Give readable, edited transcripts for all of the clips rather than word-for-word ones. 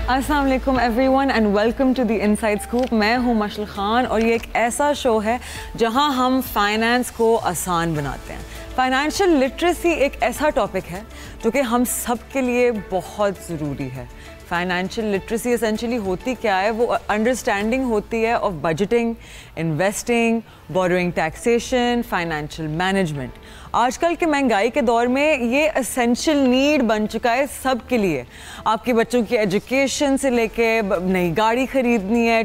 अस्सलाम वालेकुम everyone and welcome to the inside scoop. मैं हूं मशल खान और ये एक ऐसा शो है जहां हम फाइनेंस को आसान बनाते हैं। फाइनेंशियल लिटरेसी एक ऐसा टॉपिक है जो कि हम सब के लिए बहुत ज़रूरी है। फाइनेंशियल लिटरेसी एसेंशियली होती क्या है? वो अंडरस्टैंडिंग होती है of budgeting, investing, borrowing, taxation, financial management. आजकल के महंगाई के दौर में ये एसेंशियल नीड बन चुका है सब के लिए। आपके बच्चों की एजुकेशन से लेके नई गाड़ी खरीदनी है,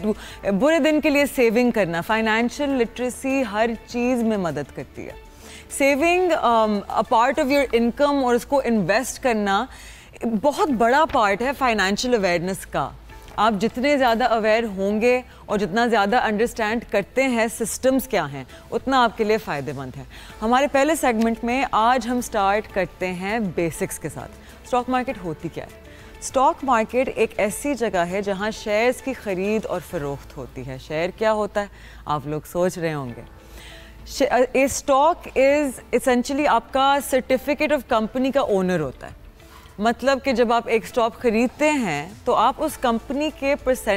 बुरे दिन के लिए सेविंग करना, फाइनेंशियल लिटरेसी हर चीज़ में मदद करती है। Saving a part of your income और उसको इन्वेस्ट करना बहुत बड़ा पार्ट है फाइनेंशियल अवेयरनेस का। आप जितने ज़्यादा अवेयर होंगे और जितना ज़्यादा अंडरस्टैंड करते हैं सिस्टम्स क्या हैं, उतना आपके लिए फ़ायदेमंद है। हमारे पहले सेगमेंट में आज हम स्टार्ट करते हैं बेसिक्स के साथ। स्टॉक मार्केट होती क्या है? स्टॉक मार्केट एक ऐसी जगह है जहां शेयर्स की ख़रीद और फ़रोख्त होती है। शेयर क्या होता है? आप लोग सोच रहे होंगे। ए स्टॉक इज़ एसेंशियली आपका सर्टिफिकेट ऑफ कंपनी का ओनर होता है। मतलब कि जब आप एक स्टॉक खरीदते हैं तो आप उस कंपनी के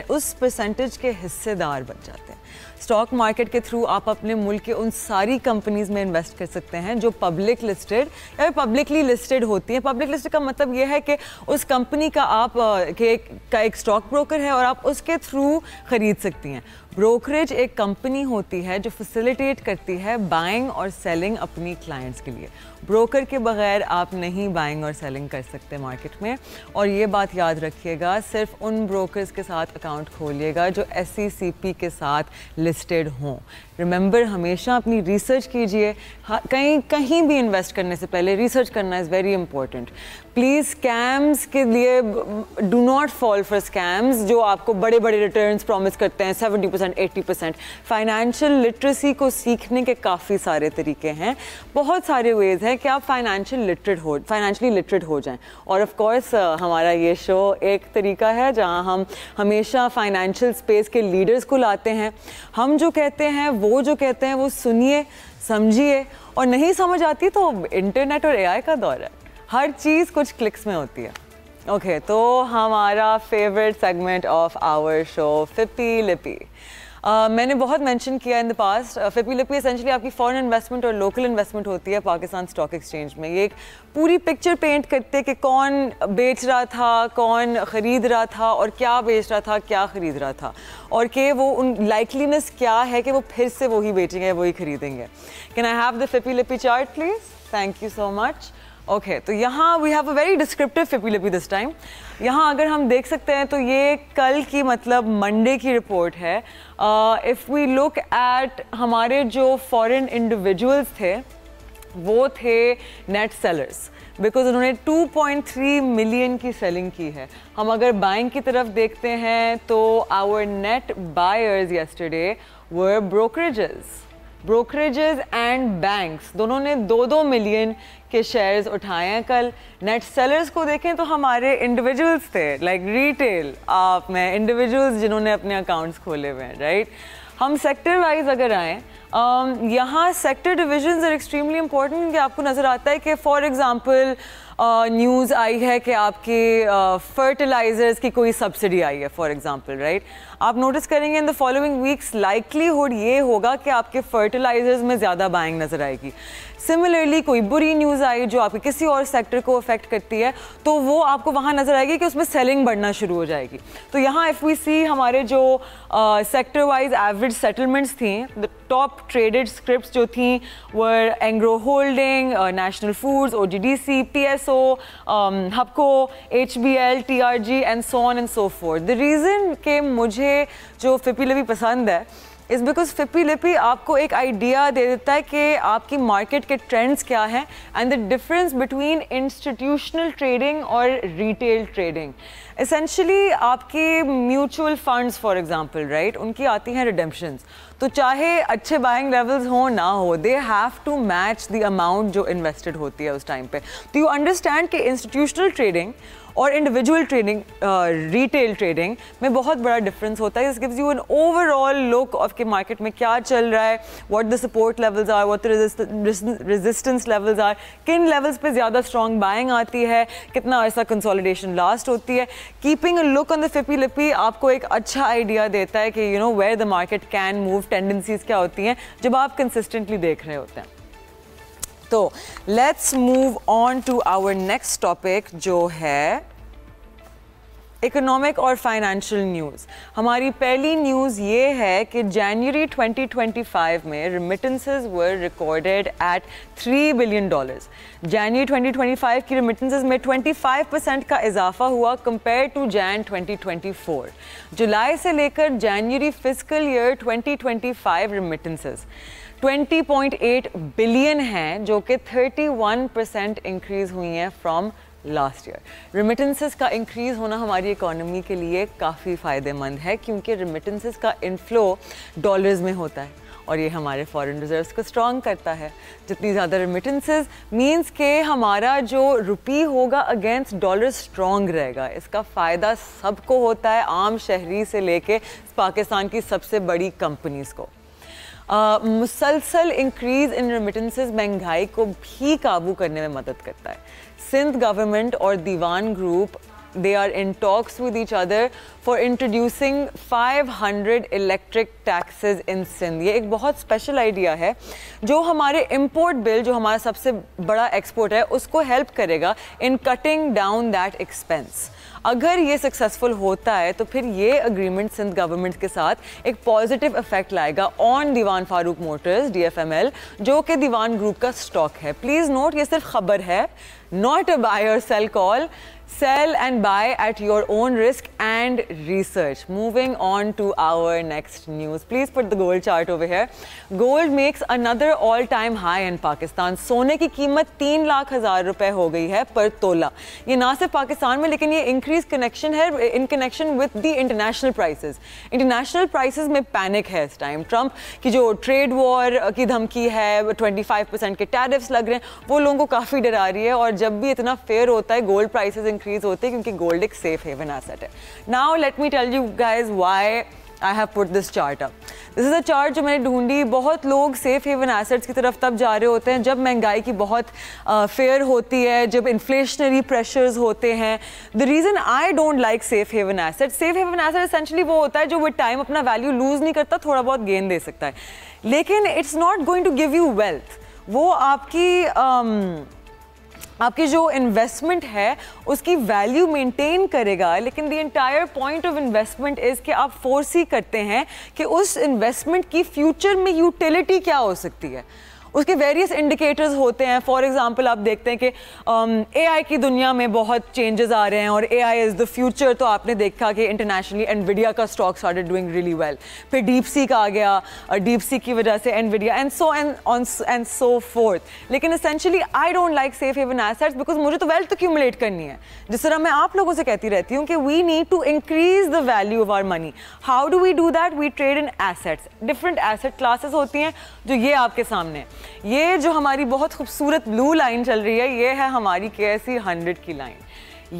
उस परसेंटेज के हिस्सेदार बन जाते हैं। स्टॉक मार्केट के थ्रू आप अपने मुल्क के उन सारी कंपनीज़ में इन्वेस्ट कर सकते हैं जो पब्लिक लिस्टेड या पब्लिकली लिस्टेड होती हैं। पब्लिक लिस्टेड का मतलब ये है कि उस कंपनी का एक स्टॉक ब्रोकर है और आप उसके थ्रू ख़रीद सकती हैं। ब्रोकरेज एक कंपनी होती है जो फैसिलिटेट करती है बाइंग और सेलिंग अपनी क्लाइंट्स के लिए। ब्रोकर के बगैर आप नहीं बाइंग और सेलिंग कर सकते मार्केट में। और ये बात याद रखिएगा, सिर्फ उन ब्रोकर्स के साथ अकाउंट खोलिएगा जो SECP के साथ लिस्टेड हों। रिमेंबर, हमेशा अपनी रिसर्च कीजिए। कहीं भी इन्वेस्ट करने से पहले रिसर्च करना is very important. Please scams के लिए do not fall for scams जो आपको बड़े बड़े रिटर्न्स प्रॉमिस करते हैं, 70%, 80%। फाइनेंशियल लिटरेसी को सीखने के काफ़ी सारे तरीके हैं, बहुत सारे वेज हैं कि आप फाइनेंशियली लिटरेट हो जाएं। और ऑफ कोर्स हमारा ये शो एक तरीका है जहां हम हमेशा फाइनेंशियल स्पेस के लीडर्स को लाते हैं। हम जो कहते हैं वो सुनिए, समझिए, और नहीं समझ आती तो इंटरनेट और AI का दौर है, हर चीज़ कुछ क्लिक्स में होती है। ओके, तो हमारा favourite segment of our show, FIPI LIPI. मैंने बहुत मेंशन किया इन द पास्ट। फिप्पी लिपी एसेंशियली आपकी फॉरेन इन्वेस्टमेंट और लोकल इन्वेस्टमेंट होती है पाकिस्तान स्टॉक एक्सचेंज में। ये एक पूरी पिक्चर पेंट करते कि कौन बेच रहा था, कौन ख़रीद रहा था और क्या बेच रहा था, क्या ख़रीद रहा था, और कि वो उन लाइकलीनेस क्या है कि वो फिर से वही बेचेंगे, वही ख़रीदेंगे। Can I have the FIPI LIPI chart please? Thank you so much. Okay, तो यहाँ we have a very descriptive FIPI LIPI this time. यहाँ अगर हम देख सकते हैं तो ये कल की, मतलब मंडे की रिपोर्ट है। इफ़ वी लुक एट हमारे जो फॉरेन इंडिविजुअल्स थे वो थे नेट सेलर्स, बिकॉज उन्होंने 2.3 मिलियन की सेलिंग की है। हम अगर बाइंग की तरफ देखते हैं तो our net buyers yesterday were brokerages and banks, दोनों ने 2-2 मिलियन के शेयर्स उठाए हैं कल। नेट सेलर्स को देखें तो हमारे इंडिविजुअल्स थे, लाइक रिटेल, आप में इंडिविजुअल्स जिन्होंने अपने अकाउंट्स खोले हुए हैं, राइट। हम सेक्टर वाइज अगर आएँ, यहाँ sector divisions are extremely important, क्योंकि आपको नज़र आता है कि फॉर एग्जांपल न्यूज़ आई है कि आपके फर्टिलाइजर्स की कोई सब्सिडी आई है फॉर एग्जांपल, राइट। आप नोटिस करेंगे in the following weeks likelihood ये होगा कि आपके फर्टिलाइजर्स में ज़्यादा बाइंग नज़र आएगी। सिमिलरली कोई बुरी न्यूज़ आई जो आपके किसी और सेक्टर को अफेक्ट करती है तो वो आपको वहाँ नज़र आएगी कि उसमें सेलिंग बढ़ना शुरू हो जाएगी। तो यहाँ इफ़ वी सी हमारे जो सेक्टर वाइज एवरेज सेटलमेंट्स थी, द टॉप ट्रेडेड स्क्रिप्ट्स जो थी were Engro Holding, National Foods, OGDC, PSO, Hubco, HBL, TRG and so on and so forth. The reason कि मुझे जो फिप्पी लिपी पसंद है इज़ बिकॉज फिप्पी लिपी आपको एक आइडिया दे देता है कि आपकी मार्केट के ट्रेंड्स क्या हैं and the difference between institutional trading और रिटेल ट्रेडिंग। एसेंशियली आपकी mutual funds for example, right, उनकी आती हैं रिडेम्पशंस, तो चाहे अच्छे बाइंग लेवल्स हो ना हो, they have to match the amount जो इन्वेस्टेड होती है उस टाइम पे। तो यू अंडरस्टैंड कि इंस्टीट्यूशनल ट्रेडिंग और इंडिविजुअल ट्रेडिंग, रिटेल ट्रेडिंग में बहुत बड़ा डिफरेंस होता है. This gives you an overall look of के मार्केट में क्या चल रहा है, what the support levels are, what the resistance levels are, किन लेवल्स पे ज़्यादा स्ट्रॉन्ग बाइंग आती है, कितना ऐसा कंसोलिडेशन लास्ट होती है. Keeping a look on the FIPI LIPI आपको एक अच्छा आइडिया देता है कि you know where the market can move, tendencies क्या होती हैं जब आप कंसिस्टेंटली देख रहे होते हैं. तो let's move on to our next topic जो है इकोनॉमिक और फाइनेंशियल न्यूज़. हमारी पहली न्यूज़ ये है कि जनवरी 2025 में remittances were recorded at $3 billion. जनवरी 2025 की रिमिटेंसेस में 25% का इजाफा हुआ कंपेयर टू जैन 2024. जुलाई से लेकर जनवरी फिस्कल ईयर 2025 रिमिटेंसेस 20.8 बिलियन हैं जो कि 31% इंक्रीज़ हुई हैं फ्रॉम लास्ट ईयर. रिमिटेंसेस का इंक्रीज़ होना हमारी इकोनॉमी के लिए काफ़ी फ़ायदेमंद है क्योंकि रिमिटेंसेस का इनफ्लो डॉलर्स में होता है और ये हमारे फॉरेन रिजर्व्स को स्ट्रॉन्ग करता है. जितनी ज़्यादा रिमिटेंसेस मींस के हमारा जो रुपी होगा अगेंस्ट डॉलर स्ट्रॉन्ग रहेगा. इसका फ़ायदा सबको होता है, आम शहरी से लेके पाकिस्तान की सबसे बड़ी कंपनीज़ को. मुसलसल इंक्रीज़ इन रेमिटेंसेस महंगाई को भी काबू करने में मदद करता है. सिंध गवर्नमेंट और दीवान group they are in talks with each other for introducing 500 electric taxes in Sindh. ये एक बहुत स्पेशल आइडिया है जो हमारे इम्पोर्ट बिल, जो हमारा सबसे बड़ा एक्सपोर्ट है, उसको हेल्प करेगा in cutting down that expense. अगर ये सक्सेसफुल होता है तो फिर ये अग्रीमेंट सिंध गवर्नमेंट के साथ एक पॉजिटिव इफेक्ट लाएगा on Diwan Farooq motors DFML जो कि दीवान ग्रुप का स्टॉक है. प्लीज़ नोट, ये सिर्फ खबर है, नॉट अ बाय और sell call. Sell and buy at your own risk and research. Moving on to our next news. Please put the gold chart over here. Gold makes another all-time high in Pakistan. सोने की कीमत 3,00,000 रुपए हो गई है पर तोला. ये ना सिर्फ पाकिस्तान में लेकिन ये इंक्रीज कनेक्शन है in connection with the international prices. International prices में पैनिक है इस टाइम. ट्रंप की जो ट्रेड वॉर की धमकी है, 25% के टैरिफ्स लग रहे हैं, वो लोगों को काफ़ी डरा रही है. और जब भी इतना फेयर होता है गोल्ड प्राइसेस इंक्रीज होते हैं क्योंकि गोल्ड एक सेफ हेवन एसेट है. Now let me tell you guys why I have put this chart up. This is a chart जो मैंने ढूंढी. बहुत लोग सेफ हेवन एसेट्स की तरफ तब जा रहे होते हैं जब महंगाई की बहुत फेयर होती है, जब इन्फ्लेशनरी प्रेशर्स होते हैं. The reason I don't like safe haven asset, safe haven asset essentially वो होता है जो विद टाइम अपना वैल्यू लूज नहीं करता, थोड़ा बहुत गेन दे सकता है, लेकिन it's not going to give you wealth. वो आपकी जो इन्वेस्टमेंट है उसकी वैल्यू मेंटेन करेगा, लेकिन the entire point of investment is कि आप फोर्स ही करते हैं कि उस इन्वेस्टमेंट की फ्यूचर में यूटिलिटी क्या हो सकती है. उसके वेरियस इंडिकेटर्स होते हैं. फॉर एग्जांपल आप देखते हैं कि AI की दुनिया में बहुत चेंजेस आ रहे हैं और AI इज़ द फ्यूचर. तो आपने देखा कि इंटरनेशनली एनविडिया का stock started doing really well, फिर DeepSeek आ गया, DeepSeek की वजह से एनविडिया एंड सो फोर्थ. लेकिन essentially I don't like safe haven assets because मुझे तो वेल्थ एक्यूमुलेट करनी है. जिस तरह मैं आप लोगों से कहती रहती हूँ कि we need to increase the value of our money. How do we do that? We trade in assets. Different asset classes होती हैं जो ये आपके सामने. ये जो हमारी बहुत खूबसूरत ब्लू लाइन चल रही है, ये है हमारी KSE 100 की लाइन.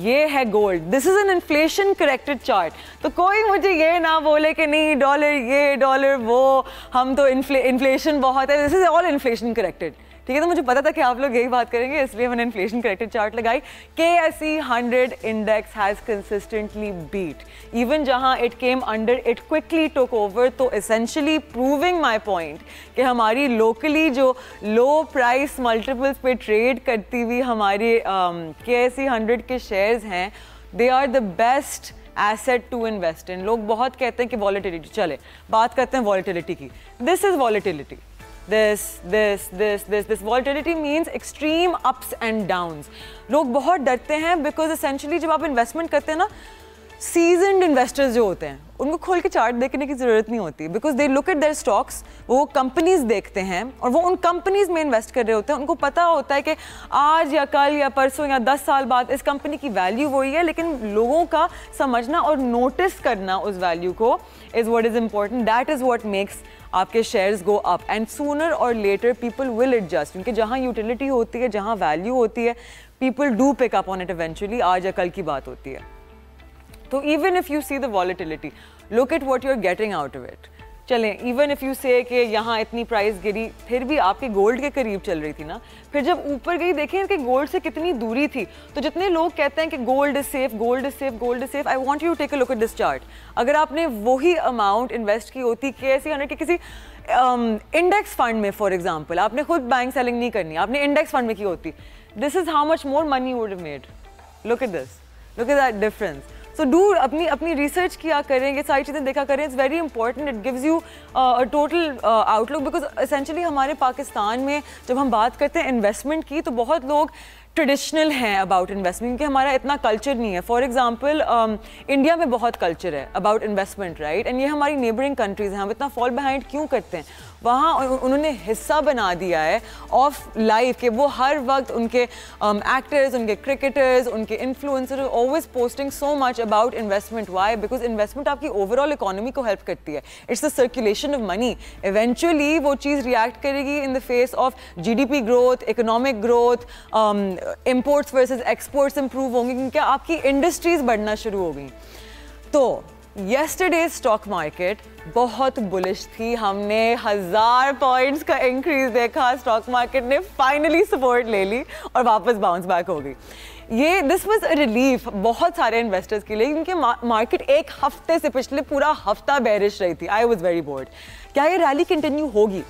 ये है gold. This is an inflation corrected chart. तो कोई मुझे ये ना बोले कि नहीं डॉलर ये डॉलर वो, हम तो इन्फ्लेशन बहुत है. This is all inflation corrected. ठीक है, तो मुझे पता था कि आप लोग यही बात करेंगे, इसलिए मैंने इन्फ्लेशन करेक्टेड चार्ट लगाई. KSE 100 index has consistently beat even जहां it came under it quickly took over. तो एसेंशली प्रूविंग माई पॉइंट कि हमारी लोकली जो लो प्राइस मल्टीपल्स पे ट्रेड करती हुई हमारी KSE 100 के शेयर्स हैं, they are the best asset to invest in. लोग बहुत कहते हैं कि वॉलेटिलिटी, चले बात करते हैं वॉलेटिलिटी की. This is volatility. This volatility means extreme ups and downs. लोग बहुत डरते हैं बिकॉज एसेंशली जब आप इन्वेस्टमेंट करते हैं ना, सीजनड इन्वेस्टर्स जो होते हैं उनको खोल के चार्ट देखने की ज़रूरत नहीं होती because they look at there stocks. वो कंपनीज देखते हैं और वो उन कंपनीज में इन्वेस्ट कर रहे होते हैं. उनको पता होता है कि आज या कल या परसों या 10 साल बाद इस कंपनी की वैल्यू वही है, लेकिन लोगों का समझना और नोटिस करना उस वैल्यू को is what is important. That is what makes आपके shares go up and sooner और लेटर पीपल विल एडजस्ट. क्योंकि जहाँ यूटिलिटी होती है, जहाँ वैल्यू होती है, people do pick up on it eventually, आज या कल की बात होती है. तो even if you see the volatility, look at what you're getting out of it. चलें, even if you say कि यहाँ इतनी प्राइस गिरी, फिर भी आपके गोल्ड के करीब चल रही थी ना. फिर जब ऊपर गई, देखें कि गोल्ड से कितनी दूरी थी. तो जितने लोग कहते हैं कि gold is safe, gold is safe, gold is safe, I want you to take a look at this chart. अगर आपने वही अमाउंट इन्वेस्ट की होती KSE 100 के किसी इंडेक्स फंड में, फॉर एग्जाम्पल, आपने खुद बैंक सेलिंग नहीं करनी, आपने इंडेक्स फंड में की होती, this is how much more money you would have made. Look at this, look at that difference. So do अपनी रिसर्च किया करें, ये सारी चीज़ें देखा करें. It's very important. It gives you a total outlook, because essentially हमारे पाकिस्तान में जब हम बात करते हैं इन्वेस्टमेंट की, तो बहुत लोग ट्रेडिशनल हैं अबाउट इन्वेस्टमेंट, क्योंकि हमारा इतना कल्चर नहीं है. फॉर एग्जांपल इंडिया में बहुत कल्चर है अबाउट इन्वेस्टमेंट, राइट. एंड ये हमारी नेबरिंग कंट्रीज़ हैं. हम इतना फॉल बिहाइंड क्यों करते हैं? वहाँ उन्होंने हिस्सा बना दिया है ऑफ लाइफ के वो हर वक्त उनके एक्टर्स, उनके क्रिकेटर्स, उनके influencer always posting so much about investment. Why? Because investment आपकी ओवरऑल इकोनॉमी को हेल्प करती है. It's the circulation of money. Eventually वो चीज़ रिएक्ट करेगी in the face of GDP growth, economic growth, imports versus exports improve होंगे, क्योंकि आपकी इंडस्ट्रीज बढ़ना शुरू हो गई. तो येस्टरडे स्टॉक मार्केट बहुत बुलिश थी. हमने 1000 पॉइंट्स का इंक्रीज देखा. स्टॉक मार्केट ने फाइनली सपोर्ट ले ली और वापस बाउंस बैक हो गई. ये दिस वाज अ रिलीफ बहुत सारे इन्वेस्टर्स के लिए, क्योंकि मार्केट एक हफ्ते से पिछले पूरा हफ्ता बेरिश रही थी. I was very bored. क्या ये रैली कंटिन्यू होगी?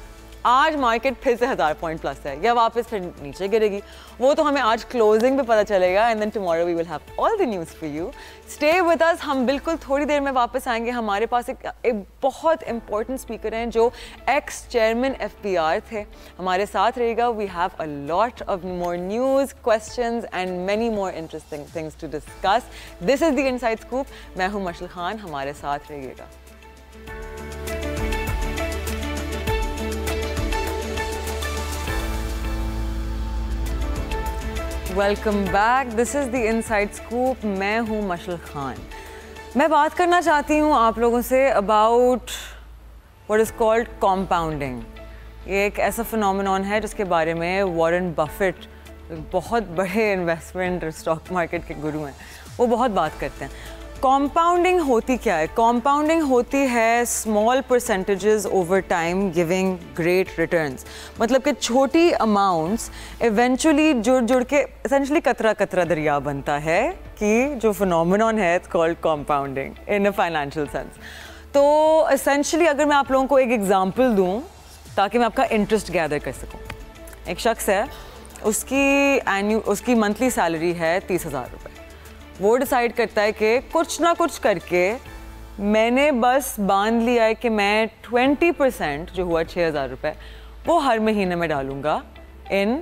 आज मार्केट फिर से 1000 पॉइंट प्लस है या वापस फिर नीचे गिरेगी, वो तो हमें आज क्लोजिंग पे पता चलेगा. And then tomorrow we will have all the news for you. Stay with us. हम बिल्कुल थोड़ी देर में वापस आएंगे. हमारे पास एक बहुत इंपॉर्टेंट स्पीकर हैं जो एक्स चेयरमैन FBR थे. हमारे साथ रहेगा. We have a lot of more news, questions and many more interesting things to discuss. This is the inside scoop. मैं हूँ मशल खान. हमारे साथ रहिएगा. Welcome back. This is the inside scoop. मैं हूँ मशल खान. मैं बात करना चाहती हूँ आप लोगों say about what is called compounding. ये एक ऐसा फिनोमेनॉन है जिसके बारे में वॉरेन बफेट, बहुत बड़े इन्वेस्टमेंट और स्टॉक मार्केट के गुरु हैं, वो बहुत बात करते हैं. कॉम्पाउंडिंग होती क्या है? कॉम्पाउंडिंग होती है small percentages over time giving great returns. मतलब कि छोटी अमाउंट्स इवेंचुअली जुड़ जुड़ के एसेंशली कतरा कतरा दरिया बनता है, कि जो फिनोमेनॉन है it's called compounding in a financial sense. तो एसेंशली अगर मैं आप लोगों को एक एग्जांपल दूं ताकि मैं आपका इंटरेस्ट गैदर कर सकूं. एक शख्स है, उसकी मंथली सैलरी है 30,000 रुपये. वो डिसाइड करता है कि कुछ ना कुछ करके मैंने बस बांध लिया है कि मैं 20% जो हुआ 6,000 रुपये वो हर महीने में डालूंगा इन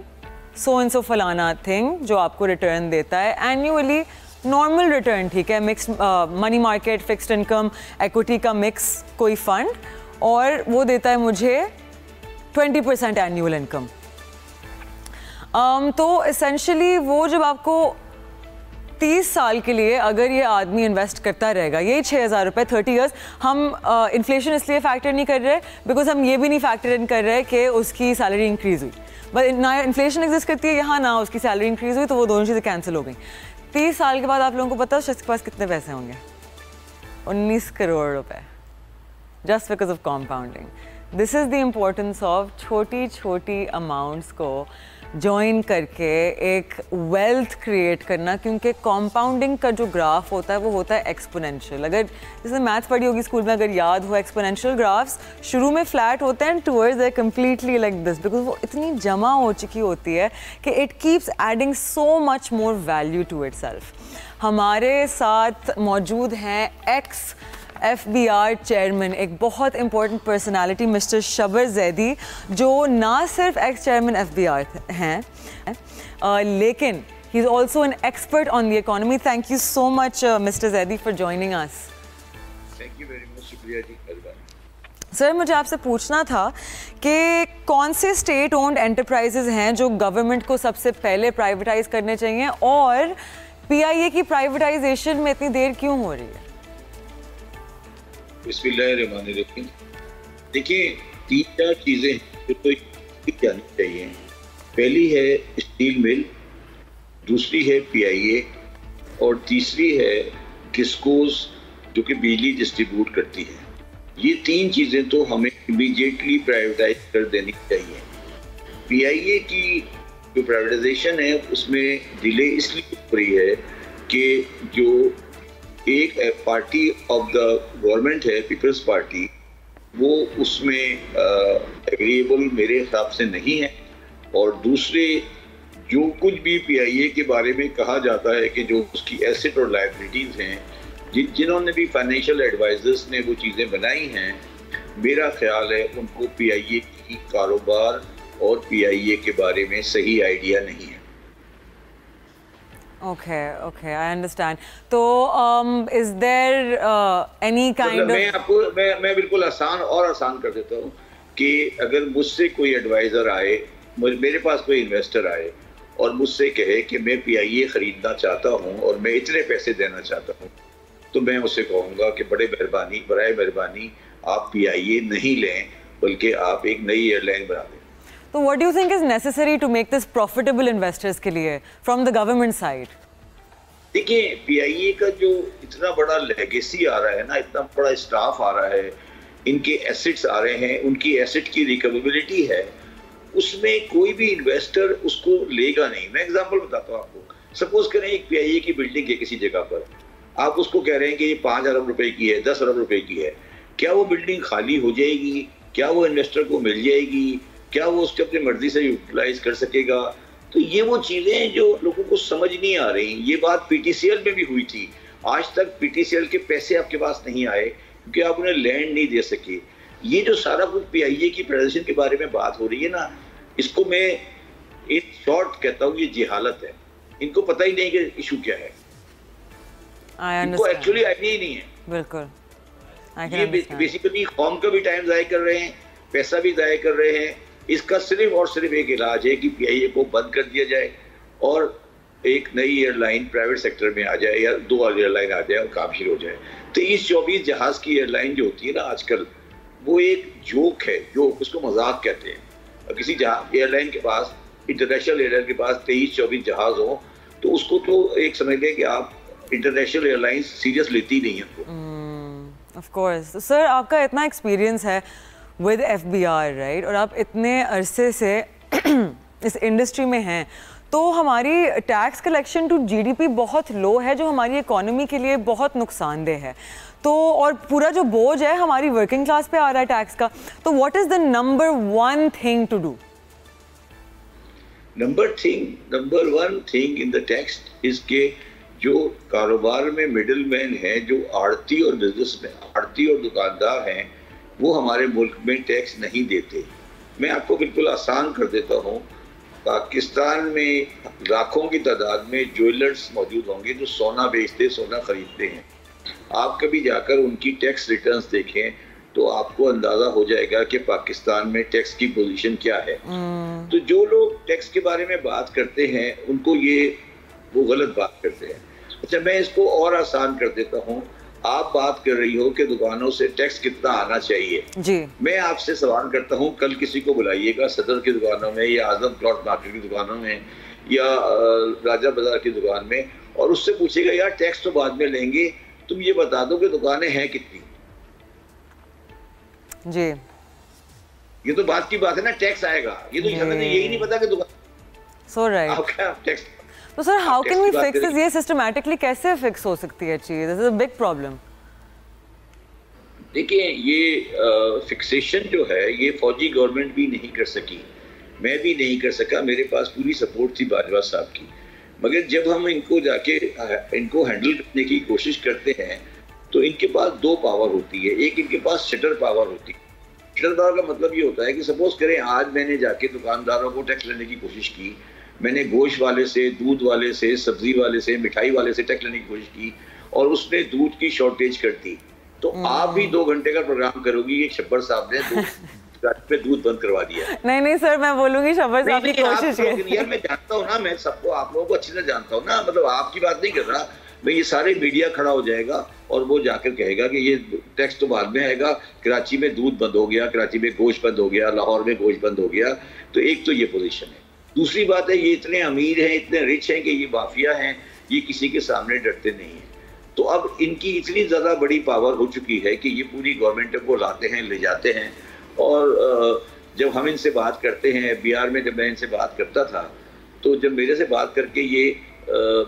सो एंड सो फलाना थिंग जो आपको रिटर्न देता है एनुअली. नॉर्मल रिटर्न, ठीक है, mix money market, fixed income, equity का मिक्स कोई फंड, और वो देता है मुझे 20% एनुअल इनकम. तो एसेंशली वो जब आपको 30 साल के लिए अगर ये आदमी इन्वेस्ट करता रहेगा, यही 6,000 रुपये 30 ईयर्स, हम इन्फ्लेशन इसलिए फैक्टर नहीं कर रहे बिकॉज हम ये भी नहीं फैक्टर इन कर रहे कि उसकी सैलरी इंक्रीज़ हुई. बट ना इन्फ्लेशन एग्जिस्ट करती है यहाँ, ना उसकी सैलरी इंक्रीज़ हुई, तो वो दोनों चीज़ें कैंसिल हो गई. 30 साल के बाद आप लोगों को पता है उस शख्स के पास कितने पैसे होंगे? 19 करोड़ रुपए, just because of compounding. This is the importance of छोटी छोटी अमाउंट्स को जॉइन करके एक वेल्थ क्रिएट करना, क्योंकि कॉम्पाउंडिंग का जो ग्राफ होता है वो होता है एक्सपोनेंशियल. अगर जैसे मैथ्स पढ़ी होगी स्कूल में, अगर याद हो, एक्सपोनेंशियल ग्राफ्स शुरू में फ्लैट होते हैं, towards they completely like this, because वो इतनी जमा हो चुकी होती है कि it keeps adding so much more value to itself. हमारे साथ मौजूद हैं एक्स FBR चेयरमैन, एक बहुत important personality, mister Shabbar Zaidi, जो ना सिर्फ एक्स चेयरमैन FBR हैं लेकिन he is also an expert on the economy. Thank you so much mister Zaidi for joining us. Thank you very much. शुक्रिया जी. सर, मुझे आपसे पूछना था कि कौन से स्टेट ओन्ड एंटरप्राइजेज हैं जो गवर्नमेंट को सबसे पहले प्राइवेटाइज करने चाहिए, और PIA की प्राइवेटाइजेशन में इतनी देर क्यों हो रही है? बिस्मिल्लाहिर्रहमानिर्रहीम. देखिए, 3-4 चीज़ें जो तो जानी चाहिए. पहली है स्टील मिल, दूसरी है पीआईए और तीसरी है किस्कोस जो कि बिजली डिस्ट्रीब्यूट करती है। ये तीन चीज़ें तो हमें इमीडिएटली प्राइवेटाइज कर देनी चाहिए। पीआईए की जो प्राइवेटाइजेशन है उसमें डिले इसलिए हो रही है कि जो एक पार्टी ऑफ द गवर्नमेंट है पीपल्स पार्टी, वो उसमें एग्रीएबल मेरे हिसाब से नहीं है। और दूसरे जो कुछ भी पीआईए के बारे में कहा जाता है कि जो उसकी एसेट और लायबिलिटीज़ हैं, जिन्होंने भी फाइनेंशियल एडवाइजर्स ने वो चीज़ें बनाई हैं, मेरा ख्याल है उनको पीआईए की कारोबार और पीआईए के बारे में सही आइडिया नहीं है। Okay, I understand. तो is there any kind of मैं आपको मैं बिल्कुल आसान कर देता हूँ कि अगर मुझसे कोई एडवाइजर आए, मेरे पास कोई इन्वेस्टर आए और मुझसे कहे कि मैं पीआईए खरीदना चाहता हूँ और मैं इतने पैसे देना चाहता हूँ, तो मैं उससे कहूँगा कि बराए मेहरबानी आप पीआईए नहीं लें, बल्कि आप एक नई एयरलाइन बना दें। तो what do you think is necessary to make this profitable investors के लिए from the government side? देखिए, पीआईए का जो इतना बड़ा लेगेसी आ रहा है ना, इतना बड़ा स्टाफ आ रहा है, इनके एसेट्स आ रहे हैं, उनकी एसेट की रिकवरेबिलिटी है, उसमें कोई भी इन्वेस्टर उसको लेगा नहीं। मैं एग्जांपल बताता हूँ आपको। सपोज करें एक पीआईए की बिल्डिंग है किसी जगह पर, आप उसको कह रहे हैं कि ये 5 अरब रुपए की है, 10 अरब रुपए की है। क्या वो बिल्डिंग खाली हो जाएगी? क्या वो इन्वेस्टर को मिल जाएगी? क्या वो उसको अपनी मर्जी से यूटिलाइज कर सकेगा? तो ये वो चीज़ें जो लोगों को समझ नहीं आ रही। ये बात पीटीसीएल में भी हुई थी। आज तक पीटीसीएल के पैसे आपके पास नहीं आए क्योंकि आप उन्हें लैंड नहीं दे सके। ये जो सारा कुछ पीआईए की प्राइवेटाइजेशन के बारे में बात हो रही है ना, इसको मैं एक शॉर्ट कहता हूँ, ये जिहालत है। इनको पता ही नहीं कि इशू क्या है, इनको एक्चुअली आइडिया ही नहीं है। बिल्कुल, ये बेसिकली कौम का भी टाइम ज़ाया कर रहे हैं, पैसा भी ज़ाया कर रहे हैं। इसका सिर्फ और सिर्फ एक इलाज है कि पीआईए को बंद कर दिया जाए और एक नई एयरलाइन प्राइवेट सेक्टर में आ जाए या 2 एयरलाइन आ जाए और काम शुरू हो जाए। 23-24 जहाज की एयरलाइन जो होती है ना आजकल, वो एक जोक है, जोक, उसको मजाक कहते हैं। और किसी एयरलाइन के पास, इंटरनेशनल एयरलाइन के पास 23-24 जहाज हो तो उसको तो एक समझ लें कि आप इंटरनेशनल एयरलाइन सीरियस लेती नहीं है। Of course. सर, आपका इतना एक्सपीरियंस है विद एफबीआर, राइट, और आप इतने अरसे से इस इंडस्ट्री में हैं, तो हमारी टैक्स कलेक्शन टू जीडीपी बहुत लो है, जो हमारी इकोनॉमी के लिए बहुत नुकसानदेह है। तो और पूरा जो बोझ है हमारी वर्किंग क्लास पे आ रहा है टैक्स का। तो what is the number 1 thing to do? Number one thing in the tax is के जो कारोबार में मिडिल मैन है, जो आड़ती और बिजनेसमैन, आड़ती और दुकानदार हैं, वो हमारे मुल्क में टैक्स नहीं देते। मैं आपको बिल्कुल आसान कर देता हूँ। पाकिस्तान में लाखों की तादाद में ज्वेलर्स मौजूद होंगे जो सोना बेचते, सोना खरीदते हैं। आप कभी जाकर उनकी टैक्स रिटर्न्स देखें तो आपको अंदाज़ा हो जाएगा कि पाकिस्तान में टैक्स की पोजीशन क्या है। तो जो लोग टैक्स के बारे में बात करते हैं उनको वो गलत बात करते हैं। अच्छा, मैं इसको और आसान कर देता हूँ। आप बात कर रही हो कि दुकानों से टैक्स कितना आना चाहिए जी। मैं आपसे सवाल करता हूँ, कल किसी को बुलाइएगा सदर की दुकानों में या आजम प्लॉट मार्केट की दुकानों में या राजा बाजार की दुकान में, और उससे पूछेगा यार टैक्स तो बाद में लेंगे, तुम ये बता दो कि दुकानें हैं कितनी। जी, ये तो बात की बात है ना, टैक्स आएगा। ये तो यही नहीं पता कि दुकान सो राइट टैक्स। तो sir, how can we fix this? ये सिस्टमैटिकली कैसे फिक्स हो सकती है चीज? This is a big problem. देखिए, ये फिक्सेशन जो है ये फौजी गवर्नमेंट भी नहीं कर सकी, मैं भी नहीं कर सका। मेरे पास पूरी सपोर्ट थी बाजवा साहब की, मगर जब हम इनको जाके इनको हैंडल करने की कोशिश करते हैं तो इनके पास 2 पावर होती है। एक इनके पास शटर पावर होती है। शटर पावर का मतलब ये होता है कि सपोज करें आज मैंने जाके दुकानदारों को टैक्स लेने की कोशिश की, मैंने गोश्त वाले से, दूध वाले से, सब्जी वाले से, मिठाई वाले से टैक्स लेने की कोशिश की और उसने दूध की शॉर्टेज कर दी, तो आप भी 2 घंटे का प्रोग्राम करोगी कि शब्बर साहब ने पे दूध बंद करवा दिया। नहीं सर, मैं बोलूंगी शब्बर साहब की कोशिश है। यार मैं जानता हूँ ना, मैं सबको, आप लोगों को अच्छी तरह जानता हूँ ना, मतलब आपकी बात नहीं कर रहा मैं। ये सारे मीडिया खड़ा हो जाएगा और वो जाकर कहेगा कि ये टैक्स तो बाद में आएगा, कराची में दूध बंद हो गया, कराची में गोश्त बंद हो गया, लाहौर में गोश्त बंद हो गया। तो एक तो ये पोजीशन है। दूसरी बात है, ये इतने अमीर हैं, इतने रिच हैं कि ये माफिया हैं, ये किसी के सामने डरते नहीं हैं। तो अब इनकी इतनी ज़्यादा बड़ी पावर हो चुकी है कि ये पूरी गवर्नमेंट को लाते हैं, ले जाते हैं। और जब हम इनसे बात करते हैं, बिहार में जब मैं इनसे बात करता था, तो जब मेरे से बात करके ये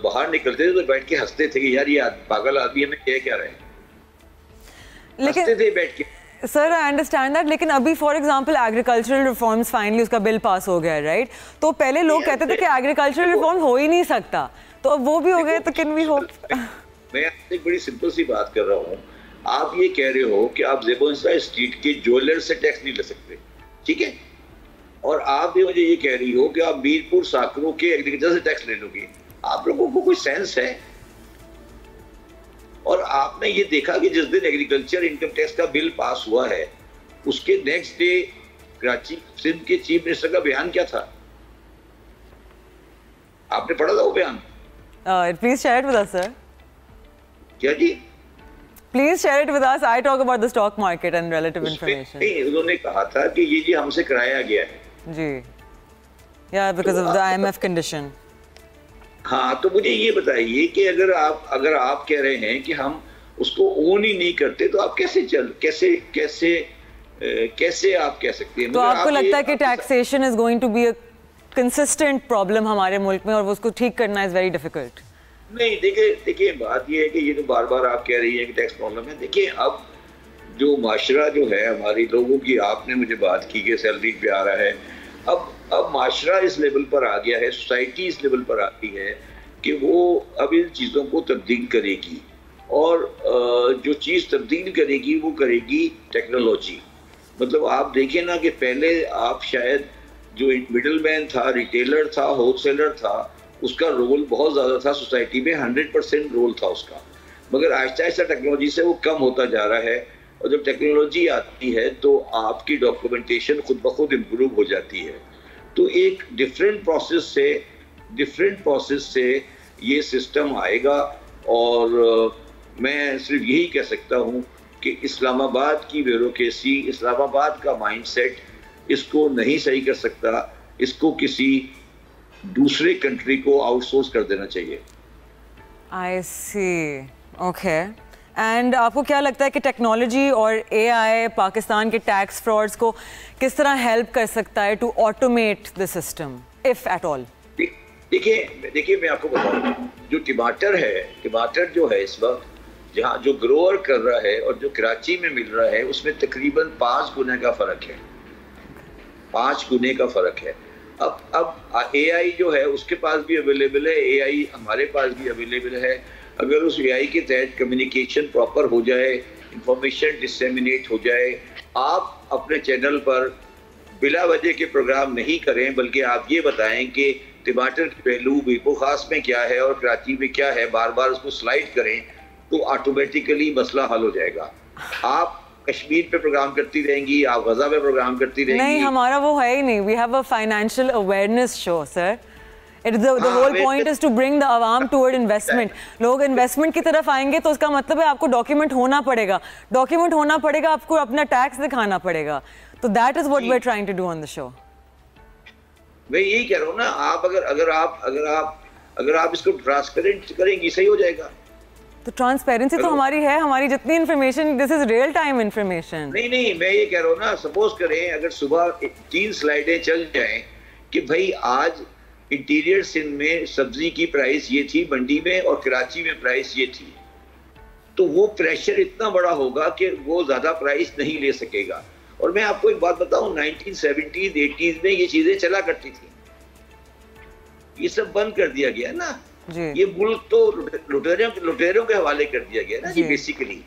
बाहर निकलते थे तो बैठ के हंसते थे कि यार ये पागल आदमी हमें कह क्या रहे हैं, हंसते थे बैठ के। सर आई अंडरस्टैंड दैट, लेकिन अभी for example agricultural reforms finally उसका बिल पास हो गया, राइट? तो पहले लोग कहते थे कि एग्रीकल्चरल रिफॉर्म हो ही नहीं सकता, तो अब वो भी हो गए, तो कैन वी होप? मैं आपसे एक बड़ी सिंपल सी बात कर रहा हूँ। आप ये कह रहे हो कि आप ज़ेबोंसा स्ट्रीट के ज्वेलर से टैक्स नहीं ले सकते, ठीक है? और आप भी मुझे ये कह रही हो कि आप मीरपुर साकरों के एग्रीकल्चर से टैक्स ले लोगे। आप लोगों को कोई सेंस है? और आपने ये देखा कि जिस दिन एग्रीकल्चर इनकम टैक्स का बिल पास हुआ है, उसके नेक्स्ट डे कराची सिंध के चीफ मिनिस्टर का बयान क्या था? आपने पढ़ा था वो बयान? Please share it with us sir. क्या जी? Please share it with us. I talk about the stock market and relative information. उन्होंने कहा था कि ये जी हमसे कराया गया है जी, या because of the IMF condition. हाँ, तो मुझे ये बताइए कि अगर आप कह रहे हैं कि हम उसको ओन ही नहीं करते, तो आप कैसे आप कह सकते हैं? तो आपको लगता है कि taxation is going to be a consistent problem हमारे मुल्क में और उसको ठीक करना इज वेरी डिफिकल्ट? नहीं, देखिए बात ये है कि ये तो बार बार आप कह रही है कि टैक्स प्रॉब्लम है। देखिए, अब जो माशरा जो है हमारी लोगों की, आपने मुझे बात की कि सैलरी पे आ रहा है, अब माशरा इस लेवल पर आ गया है, सोसाइटी इस लेवल पर आती है कि वो अब इन चीज़ों को तब्दील करेगी। और जो चीज़ तब्दील करेगी वो करेगी टेक्नोलॉजी। मतलब आप देखें ना कि पहले आप शायद जो मिडल मैन था, रिटेलर था, होलसेलर था, उसका रोल बहुत ज़्यादा था सोसाइटी में, 100% रोल था उसका। मगर आहिस्ता आहिस्ता टेक्नोलॉजी से वो कम होता जा रहा है। और जब टेक्नोलॉजी आती है तो आपकी डॉक्यूमेंटेशन खुद ब खुद इम्प्रूव हो जाती है। तो एक डिफरेंट प्रोसेस से ये सिस्टम आएगा। और मैं सिर्फ यही कह सकता हूँ कि इस्लामाबाद की ब्यूरोक्रेसी, इस्लामाबाद का माइंडसेट इसको नहीं सही कर सकता। इसको किसी दूसरे कंट्री को आउटसोर्स कर देना चाहिए। आई सी, ओके। एंड आपको क्या लगता है कि टेक्नोलॉजी और AI पाकिस्तान के टैक्स फ्रॉड्स को किस तरह हेल्प कर सकता है to automate the system, if at all? देखिए मैं आपको बताऊं, जो टमाटर जो है इस वक्त जहाँ जो ग्रोअर कर रहा है और जो कराची में मिल रहा है, उसमें तकरीबन 5 गुने का फ़र्क है। 5 गुने का फ़र्क है। अब AI जो है उसके पास भी अवेलेबल है, AI हमारे पास भी अवेलेबल है। अगर उस AI के तहत कम्युनिकेशन प्रॉपर हो जाए, इंफॉर्मेशन डिसेमिनेट हो जाए, आप अपने चैनल पर बिला वजह के प्रोग्राम नहीं करें, बल्कि आप ये बताएं कि टमाटर की पहलू मीरपुर खास में क्या है और कराची में क्या है, बार बार उसको स्लाइड करें, तो ऑटोमेटिकली मसला हल हो जाएगा। आप कश्मीर पे प्रोग्राम करती रहेंगी, आप गजा पे प्रोग्राम करती रहेंगी। नहीं, हमारा वो है ही नहीं। We have a financial awareness show sir. The whole point is to bring the Awam toward investment. लोग इन्वेस्टमेंट की तरफ आएंगे तो उसका मतलब है आपको डॉक्यूमेंट होना पड़ेगा, आपको अपना टैक्स दिखाना पड़ेगा। तो that is what we are trying to do on the show. मैं यही कह रहा हूँ ना, अगर आप इसको ट्रांसपेरेंट करेंगी, सही हो जाएगा। तो ट्रांसपेरेंसी तो हमारी है, हमारी जितनी information, this is real time information. नहीं, मैं ये कह रहा हूँ ना, सपोज करें अगर सुबह 3 स्लाइडें चल जाएं कि भाई आज इंटीरियर सिंध में सब्जी की प्राइस ये थी मंडी में और कराची में प्राइस ये थी, तो वो प्रेशर इतना बड़ा होगा कि वो ज्यादा प्राइस नहीं ले सकेगा। और मैं आपको एक बात बताऊं, 1970s 80s में ये चीजें चला करती थी, ये सब बंद कर दिया गया ना जी। ये मुल्क तो लुटेरों के हवाले कर दिया गया ना जी, बेसिकली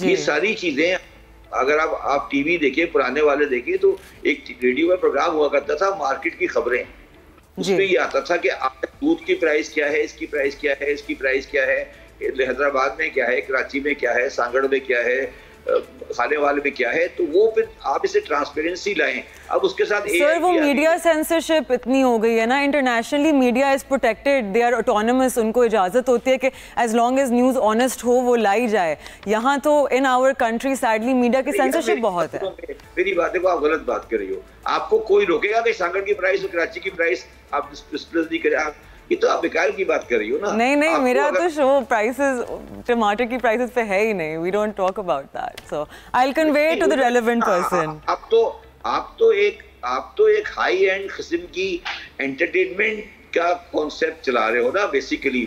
ये सारी चीजें। अगर आप टीवी देखें, पुराने वाले देखें, तो एक रेडियो में प्रोग्राम हुआ करता था मार्केट की खबरें, उसमें ये आता था कि आज दूध की प्राइस क्या है, इसकी प्राइस क्या है, इसकी प्राइस क्या है, हैदराबाद में क्या है, कराची में क्या है, सांगड़ में क्या है, खाने वाले में क्या है, तो वो फिर आप इसे ट्रांसपेरेंसी लाएं। अब उसके साथ सर वो मीडिया सेंसरशिप इतनी हो गई है ना, internationally media is protected, they are autonomous, उनको इजाजत होती है कि as long as news honest हो वो लाई जाए। यहाँ तो in our country sadly media की सेंसरशिप बहुत है। मेरी बात देखो, आप गलत बात कर रही हो। आपको कोई रोकेगा कि सांगड़ की प्राइस और कराची की प्राइस आप डिस्कस नहीं करें? ये तो आप बेकार की बात कर रही हो ना। नहीं नहीं, मेरा तो शो प्राइसेस टमाटर की प्राइसेस पे है ही नहीं, we don't talk about that, so I will convey to the relevant person. आप तो एक हाई एंड किस्म की एंटरटेनमेंट का कॉन्सेप्ट चला रहे हो ना बेसिकली,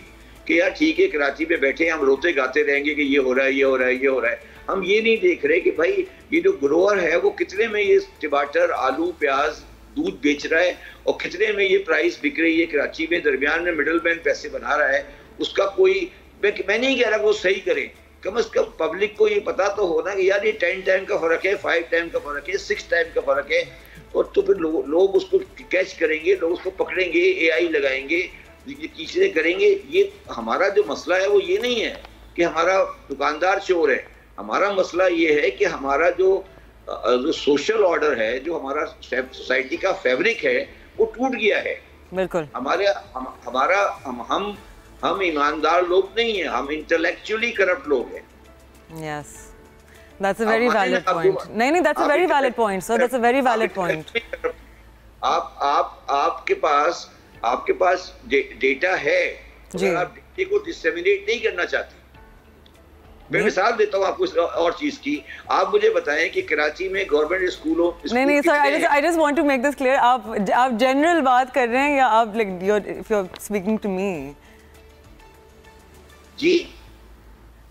कि यार ठीक है कराची में बैठे हम रोते गाते रहेंगे कि ये हो रहा है, ये हो रहा है, ये हो रहा है। हम ये नहीं देख रहे कि भाई ये जो ग्रोअर है वो कितने में ये टमाटर, आलू, प्याज, दूध बेच रहा है और कितने में ये प्राइस बिक रही है कराची में। दरमियान में मिडल मैन पैसे बना रहा है, उसका कोई मैं नहीं कह रहा वो सही करे, कम से कम पब्लिक को ये पता तो होना कि यार ये 10 टाइम का फर्क है, 5 टाइम का फर्क है, 6 टाइम का फर्क है। और तो फिर लोग उसको कैच करेंगे, लोग उसको पकड़ेंगे, AI लगाएंगे, चीजें करेंगे। ये हमारा जो मसला है वो ये नहीं है कि हमारा दुकानदार चोर है, हमारा मसला ये है कि हमारा जो सोशल ऑर्डर है, जो हमारा सोसाइटी का फैब्रिक है वो टूट गया है। बिल्कुल हम ईमानदार लोग नहीं हैं, हम इंटेलेक्चुअली करप्ट लोग हैं। Yes, that's a very valid point. नहीं, that's a very valid point sir, that's a very valid point. आपके पास डेटा है, अगर आप डेटा को डिसेमिनेट नहीं करना चाहते। मैं मिसाल देता हूँ आपको और चीज की। आप मुझे बताएं कि कराची में गवर्नमेंट स्कूलों नहीं sir, I just want to make this clear, आप जनरल बात कर रहे हैं या आप like if you are speaking to me? जी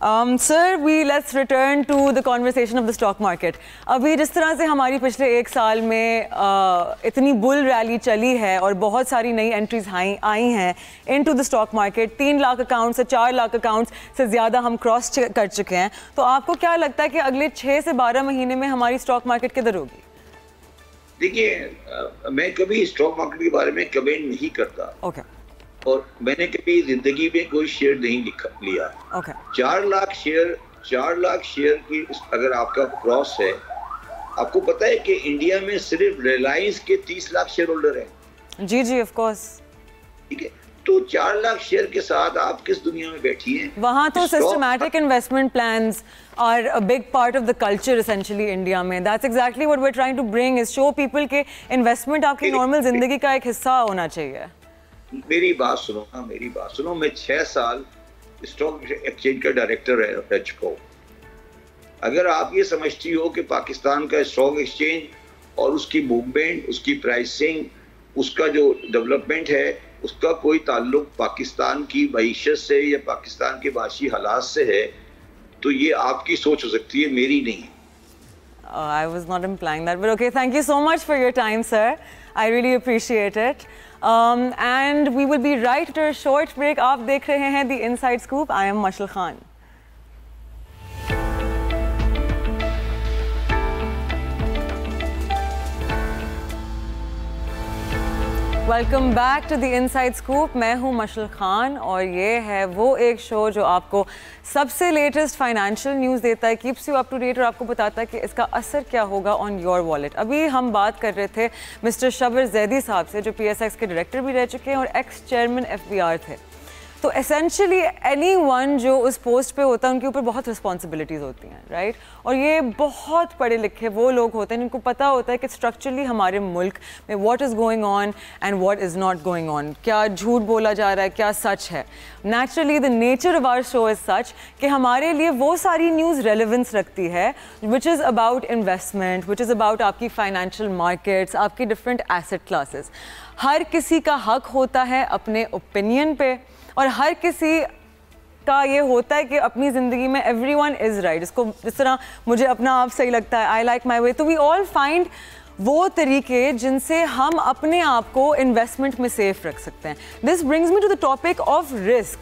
sir, let's return to the conversation of the stock market. अभी जिस तरह से हमारी पिछले 1 साल में इतनी बुल रैली चली है और बहुत सारी नई एंट्रीज आई हैं into the stock market, 3 lakh accounts से 4 लाख अकाउंट्स से ज़्यादा हम क्रॉस कर चुके हैं, तो आपको क्या लगता है कि अगले 6 से 12 महीने में हमारी स्टॉक मार्केट किधर होगी? देखिए, मैं कभी स्टॉक मार्केट के बारे में कमेंट नहीं करता। ओके। और मैंने कभी जिंदगी में कोई शेयर नहीं लिया। 4 लाख शेयर की अगर आपका क्रॉस है, आपको पता है कि इंडिया में सिर्फ रिलायंस के 30 लाख शेयर होल्डर हैं। जी ऑफ कोर्स। ठीक है, तो 4 लाख शेयर के साथ आप किस दुनिया में बैठी हैं? वहाँ तो systematic investment plans are a big part of the culture essentially India में। That's exactly what we're trying to bring is show people के इन्वेस्टमेंट आपकी नॉर्मल जिंदगी का एक हिस्सा होना चाहिए। मेरी बात सुनो। मैं 6 साल स्टॉक एक्सचेंज का डायरेक्टर रह चुका हूँ। अगर आप ये समझती हो कि पाकिस्तान का स्टॉक एक्सचेंज और उसकी मूवमेंट, उसकी प्राइसिंग, उसका जो डेवलपमेंट है, उसका कोई ताल्लुक पाकिस्तान की मईशत से या पाकिस्तान के माशी हालात से है, तो ये आपकी सोच हो सकती है, मेरी नहीं। I was not implying that, but okay, thank you so much for your time, sir. I really appreciate it. And we will be right after a short break. आप देख रहे हैं The Inside Scoop. I am Mashal Khan. Welcome back to the inside scoop. मैं हूं मशल खान और ये है वो एक शो जो आपको सबसे लेटेस्ट फाइनेंशियल न्यूज़ देता है, keeps you up to date और आपको बताता है कि इसका असर क्या होगा ऑन योर वॉलेट। अभी हम बात कर रहे थे मिस्टर शबर जैदी साहब से, जो PSX के डायरेक्टर भी रह चुके हैं और एक्स चेयरमैन FBR थे। तो एसेंशली एनीवन जो उस पोस्ट पे होता है उनके ऊपर बहुत रिस्पॉन्सिबिलिटीज़ होती हैं, राइट? और ये बहुत पढ़े लिखे वो लोग होते हैं जिनको पता होता है कि स्ट्रक्चरली हमारे मुल्क में what is going on and what is not going on, क्या झूठ बोला जा रहा है, क्या सच है। Naturally the nature of our show is सच कि हमारे लिए वो सारी न्यूज़ रेलिवेंस रखती है which is about investment, which is about आपकी फाइनेंशियल मार्केट्स, आपकी डिफरेंट एसेट क्लासेस। हर किसी का हक होता है अपने ओपिनियन पे और हर किसी का ये होता है कि अपनी ज़िंदगी में एवरीवन इज़ राइट। इसको जिस तरह मुझे अपना आप सही लगता है, आई लाइक माई वे, तो वी ऑल फाइंड वो तरीके जिनसे हम अपने आप को इन्वेस्टमेंट में सेफ रख सकते हैं। This brings me to the topic of risk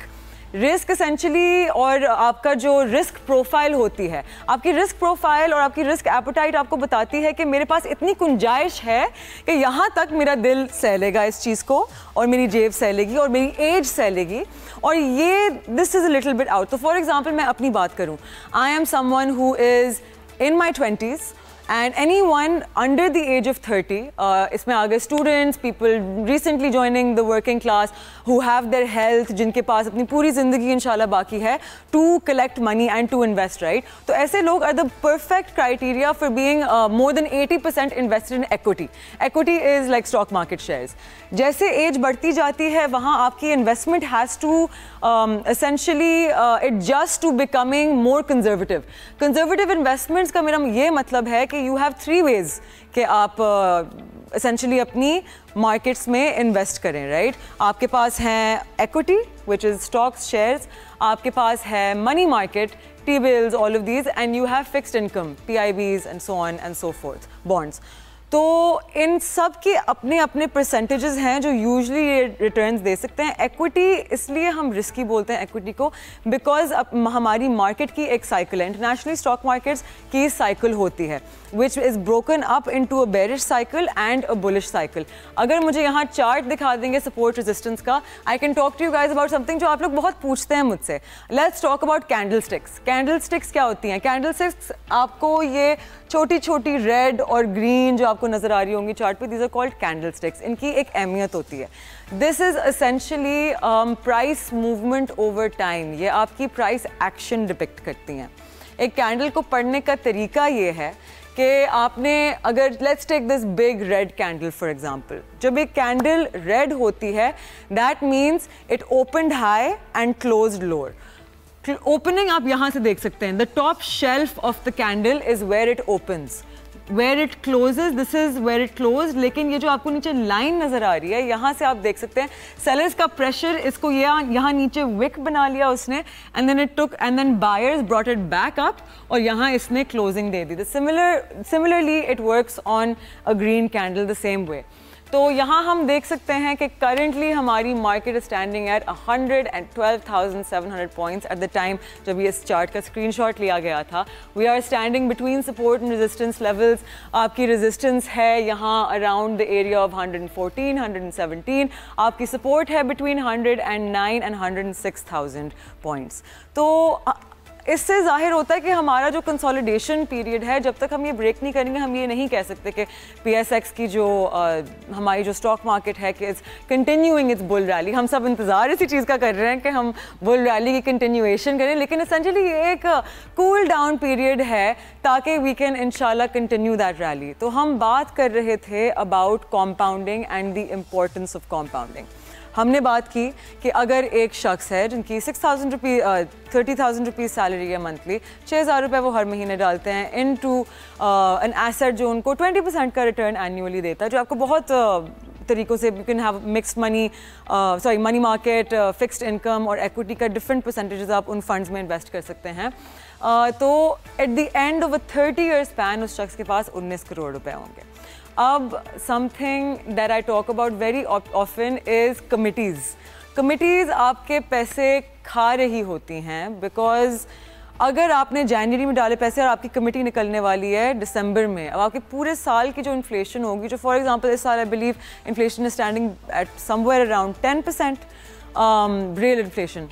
risk essentially और आपका जो रिस्क प्रोफाइल होती है, आपकी रिस्क प्रोफाइल और आपकी रिस्क एपेटाइट आपको बताती है कि मेरे पास इतनी गुंजाइश है कि यहाँ तक मेरा दिल सह लेगा इस चीज़ को, और मेरी जेब सह लेगी और मेरी एज सह लेगी, और ये this is a little bit out. तो फॉर एग्जाम्पल मैं अपनी बात करूँ, I am someone who is in my 20s and anyone under the age of 30, इसमें आ गए students, people recently joining the working class who have their health, जिनके पास अपनी पूरी ज़िंदगी इंशाल्लाह बाकी है to collect money and to invest, right? तो ऐसे लोग are the perfect criteria for being more than 80% invested in equity. Equity is like stock market shares. जैसे एज बढ़ती जाती है वहाँ आपकी investment has to essentially adjust to becoming more conservative. Conservative investments का मेरा ये मतलब है कि you have 3 ways कि आप essentially अपनी मार्केट्स में इन्वेस्ट करें, राइट? आपके पास है equity which is stocks, shares, आपके पास है money market, T-bills, all of these, and you have fixed income, PIBs and so on and so forth, bonds. तो इन सब के अपने अपने परसेंटेजेस हैं जो यूजुअली ये रिटर्न्स दे सकते हैं। एक्विटी इसलिए हम रिस्की बोलते हैं एक्विटी को, बिकॉज हमारी मार्केट की एक साइकिल है, इंटरनेशनली स्टॉक मार्केट्स की साइकिल होती है which is broken up into a bearish cycle and a bullish cycle. अगर मुझे यहाँ चार्ट दिखा देंगे सपोर्ट रेजिस्टेंस का, I can talk to you guys about something जो आप लोग बहुत पूछते हैं मुझसे। Let's talk about candlesticks. Candlesticks क्या होती हैं? कैंडल स्टिक्स आपको ये छोटी छोटी रेड और ग्रीन जो आपको नजर आ रही होंगी चार्ट पे, these are called candlesticks. इनकी एक अहमियत होती है, this is essentially price movement over time. ये आपकी प्राइस एक्शन डिपिक्ट करती हैं। एक कैंडल को पढ़ने का तरीका ये है कि आपने अगर let's take this big red candle for example, जब एक कैंडल रेड होती है that means it opened high and closed lower. Opening आप यहाँ से देख सकते हैं, the top shelf of the candle is where it opens, where it closes this is where it close. लेकिन ये जो आपको नीचे लाइन नजर आ रही है, यहाँ से आप देख सकते हैं सेलर्स का प्रेशर, इसको यहाँ नीचे विक बना लिया उसने, and then it took and then buyers brought it back up और यहाँ इसने क्लोजिंग दे दी। Similarly it works on a green candle the same way. तो यहाँ हम देख सकते हैं कि करंटली हमारी market standing at 112,700 points at the time जब ये इस चार्ट का स्क्रीनशॉट लिया गया था। We are standing between support and resistance levels. आपकी रेजिस्टेंस है यहाँ अराउंड द एरिया ऑफ 114, 117। आपकी सपोर्ट है बिटवीन 109 एंड 106,000 पॉइंट्स। तो इससे जाहिर होता है कि हमारा जो कंसोलिडेशन पीरियड है, जब तक हम ये ब्रेक नहीं करेंगे हम ये नहीं कह सकते कि PSX की जो हमारी जो स्टॉक मार्केट है कि it's continuing it's bull rally. हम सब इंतज़ार इसी चीज़ का कर रहे हैं कि हम बुल रैली की कंटिन्यूएशन करें, लेकिन एसेंशली ये एक कूल डाउन पीरियड है ताकि वी कैन इंशाल्लाह कंटिन्यू दैट रैली। तो हम बात कर रहे थे about compounding and the importance of compounding. हमने बात की कि अगर एक शख्स है जिनकी 30,000 रुपीज़ सैलरी है मंथली, 6,000 रुपये वो हर महीने डालते हैं इनटू एन एसेट जो उनको 20% का रिटर्न एनुअली देता है, जो आपको बहुत तरीक़ों से you can have mixed money market, fixed income और एक्विटी का डिफरेंट परसेंटेजेस आप उन फंड्स में इन्वेस्ट कर सकते हैं। तो at the end of a 30 year span उस शख्स के पास 19 करोड़ रुपए होंगे। अब something that I talk about very often is committees. Committees आपके पैसे खा रही होती हैं, बिकॉज अगर आपने जनवरी में डाले पैसे और आपकी कमिटी निकलने वाली है दिसंबर में, अब आपके पूरे साल की जो इन्फ्लेशन होगी, जो फॉर एग्जांपल इस साल I believe inflation is standing at somewhere around 10% real inflation.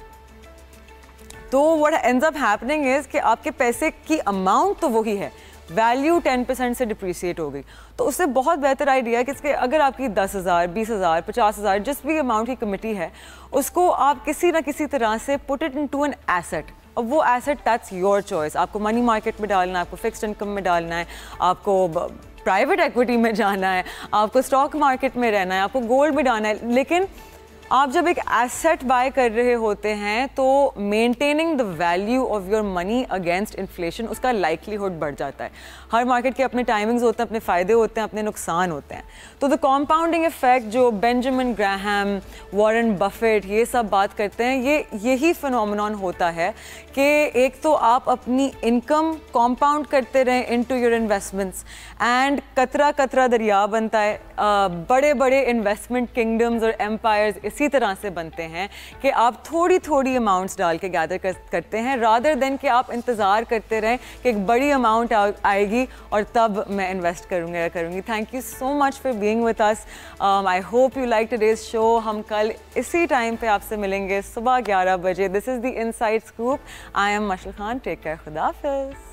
तो what ends up happening is कि आपके पैसे की अमाउंट तो वही है, वैल्यू 10% से डिप्रिशिएट हो गई। तो उससे बहुत बेहतर आइडिया है कि इसके अगर आपकी 10,000, 20,000, 50,000 जिस भी अमाउंट की कमिटी है, उसको आप किसी ना किसी तरह से put it into an asset. अब वो एसेट दैट्स योर चॉइस, आपको मनी मार्केट में डालना है, आपको फिक्स्ड इनकम में डालना है, आपको प्राइवेट एक्विटी में जाना है, आपको स्टॉक मार्केट में रहना है, आपको गोल्ड में डालना है। लेकिन आप जब एक एसेट बाय कर रहे होते हैं तो maintaining the value of your money against inflation, उसका लाइकलीहुड बढ़ जाता है। हर मार्केट के अपने टाइमिंग्स होते हैं, अपने फ़ायदे होते हैं, अपने नुकसान होते हैं। तो द कॉम्पाउंडिंग इफेक्ट जो बेंजामिन ग्राहम, वॉरेन बफेट ये सब बात करते हैं, यही फिनोमेनॉन होता है कि एक तो आप अपनी इनकम कॉम्पाउंड करते रहें इनटू योर इन्वेस्टमेंट्स एंड कतरा कतरा दरिया बनता है। बड़े बड़े इन्वेस्टमेंट किंगडम्स और एम्पायर्स इसी तरह से बनते हैं कि आप थोड़ी थोड़ी अमाउंट्स डाल के गैदर करते हैं, रादर देन कि आप इंतज़ार करते रहें कि एक बड़ी अमाउंट आएगी और तब मैं इन्वेस्ट करूँगा या करूँगी। Thank you so much for being with us. I hope you like today's show. हम कल इसी टाइम पे आपसे मिलेंगे सुबह 11 बजे। This is the inside scoop. I am Mashal Khan. Take care. खुदा हाफिज़।